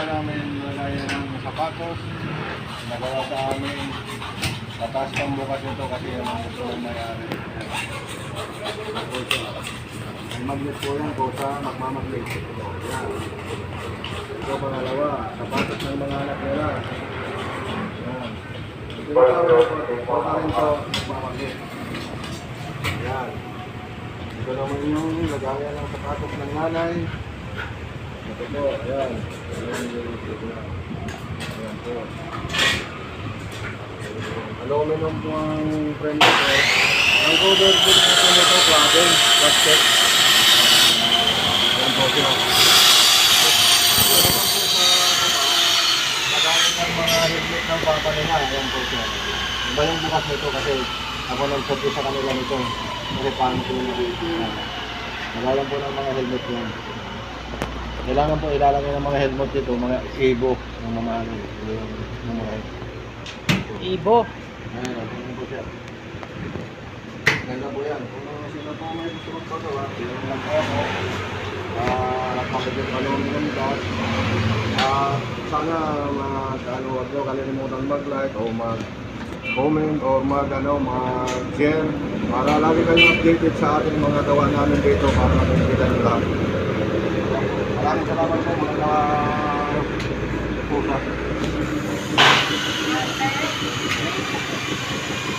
namin lagayan ng sapatos. Nagawa sa amin. Tatas pang bukas ito kasi yung gusto ng mayari. May magnet po yan po sa magmamagnet. Yan. Ito pangalawa, sapatos ng mga anak nila. Yan. Ito pa rin ito, magmamagnet. Yan. Ito naman yung lagayan ng sapatos ng nanay. Ito po, ayan. Ayan po. Aluminum po ang frame nito. Ang cover po nito, cladding, plastic. Ayan po sila. Ito naman po sa lagayan ng mga helmet ng papa nila. Ayan po sila. Iba yung bukas nito kasi ako nag-sabi sa kanila nito. Kasi paano po yung lagayan po ng mga helmet yan. Kailangan po ilalagay ng mga helmet dito, mga Evo ng mga ano, yung mga Evo. Ayan po siya. Ganda po yan. Kung sino po may gusto magpagawa, yun lang po ako. Pakigit aluminum gas. Sana huwag nyo kalilimutan mag-like o mag-comment or mag-share para lagi kayong updated sa ating mga gawa namin dito para makikita nyo lahat.